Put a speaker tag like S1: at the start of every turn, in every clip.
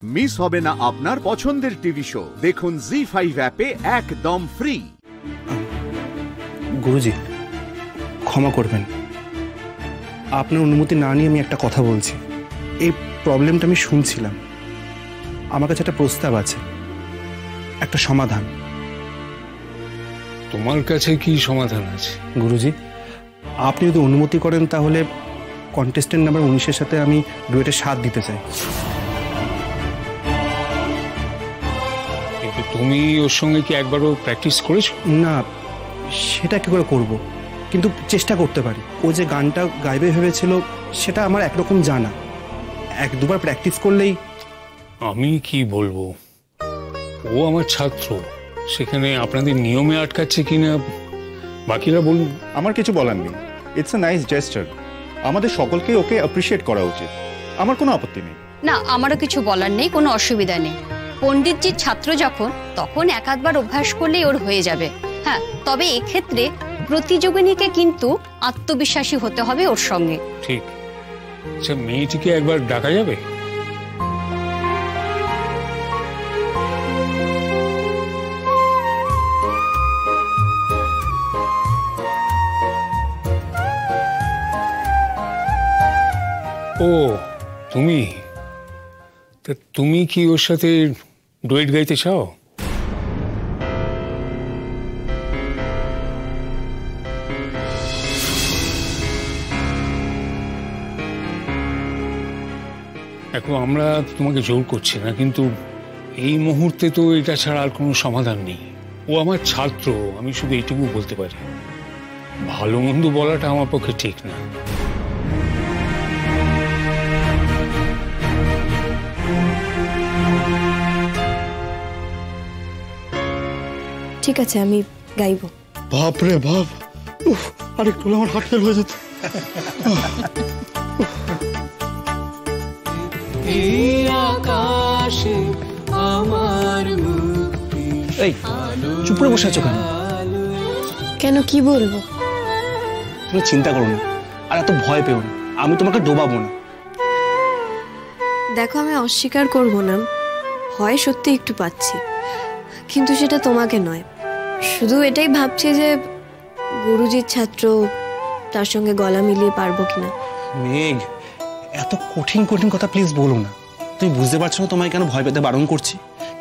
S1: Miss হবে না আপনার পছন্দের টিভি শো। দেখুন জি5 অ্যাপে একদম ফ্রি।
S2: গুরুজি ক্ষমা করবেন, আপনার অনুমতি না নিয়ে আমি একটা কথা বলছি। এই প্রবলেমটা আমি শুনছিলাম, আমার কাছে একটা প্রস্তাব আছে, একটা সমাধান।
S3: তোমার কাছে কি সমাধান আছে?
S2: গুরুজি আপনি যদি অনুমতি করেন তাহলে কন্টেস্টেন্ট নাম্বার 19-এর সাথে আমি ডুয়েটের সাথ দিতে চাই।
S3: কিন্তু তুমি ওর সঙ্গে কি একবারও প্র্যাকটিস করেছো?
S2: না, সেটা কি করে করব, কিন্তু চেষ্টা করতে পারি। ও যে গানটা গাইবে ভেবেছিল সেটা আমার একরকম জানা, এক দুবার প্র্যাকটিস করলেই।
S3: আমি কি বলবো, ও আমার ছাত্র, সেখানে আপনাদের নিয়মে আটকাচ্ছে কিনা বাকিরা বলুন।
S4: আমার কিছু বলার নেই, ইটস আ নাইস জেস্টার, আমাদের সকলকে ওকে অ্যাপ্রিশিয়েট করা উচিত, আমার কোনো আপত্তি নেই।
S5: না, আমারও কিছু বলার নেই, কোনো অসুবিধা নেই। পণ্ডিতজির ছাত্র যখন, তখন এক আধবার অভ্যাস করলেই ওর হয়ে যাবে। হ্যাঁ, তবে এক্ষেত্রে প্রতিযোগিনীকে কিন্তু আত্মবিশ্বাসী হতে হবে ওর সঙ্গে।
S3: ঠিক, আচ্ছা মেয়েটিকে একবার ডাকা যাবে? ও তুমি, তা তুমি কি ওর সাথে ডুয়েট গাইতে চাও? দেখো আমরা তোমাকে জোর করছি না, কিন্তু এই মুহূর্তে তো এটা ছাড়া আর কোনো সমাধান নেই। ও আমার ছাত্র, আমি শুধু এইটুকু বলতে পারি। ভালো মন্দ বলাটা আমার পক্ষে ঠিক না।
S6: ঠিক আছে, আমি গাইব।
S4: বাপ রে বাপ, আরেকটু আমার হার্ট ফেল হয়ে যেত।
S2: এই চুপ করে বসে আছো কেন?
S6: কেন, কি বলবো?
S2: তুমি চিন্তা করো না, আর এত ভয় পেও না, আমি তোমাকে ডোবাবো না।
S6: দেখো, আমি অস্বীকার করব না, ভয় সত্যি একটু পাচ্ছি, কিন্তু সেটা তোমাকে নয়। শুধু এটাই ভাবছি যে গুরুজির ছাত্র, তার সঙ্গে গলা মিলিয়ে পারবো কিনা।
S2: মেঘ, এত কঠিন কঠিন কথা প্লিজ বলো না। তুমি বুঝতে পারছো না তোমায় কেন ভয় পেতে বারণ করছি?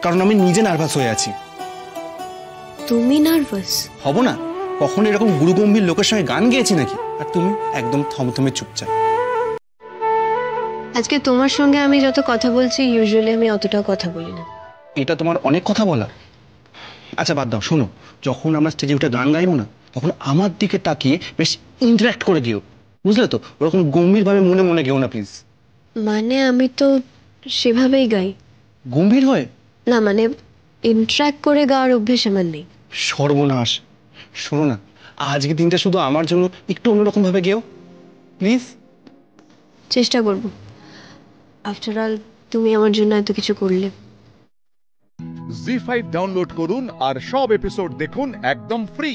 S2: কারণ আমি নিজে নার্ভাস হয়ে আছি।
S6: তুমি নার্ভাস
S2: হব না? কখন এরকম গুরুগম্ভীর লোকের সঙ্গে গান গেয়েছি নাকি? আর তুমি একদম থমথমে চুপচাপ।
S6: আজকে তোমার সঙ্গে আমি যত কথা বলছি, ইউজুয়ালি আমি অতটাও কথা বলি না।
S2: এটা তোমার অনেক কথা বলা। আচ্ছা বাদ দাও, শোনো, যখন আমরা স্টেজে উঠে গান গাইবো না, তখন আমার দিকে তাকিয়ে বেশ ইন্টারাক্ট করে গিয়েও, বুঝলে তো? ওরকম গম্ভীরভাবে মনে মনে গেও না প্লিজ।
S6: মানে আমি তো সেভাবেই গাই।
S2: গম্ভীর হয়ে
S6: না, মানে ইন্টারাক্ট করে গাওয়ার অভ্যেস আমার নেই।
S2: সর্বনাশ। শোনো না, আজকে দিনটা শুধু আমার জন্য একটু অন্যরকম ভাবে গেও প্লিজ।
S6: চেষ্টা করব। আফটার অল তুমি আমার জন্য এত কিছু করলে।
S1: জি5 ডাউনলোড করুন আর সব এপিসোড দেখুন একদম ফ্রি।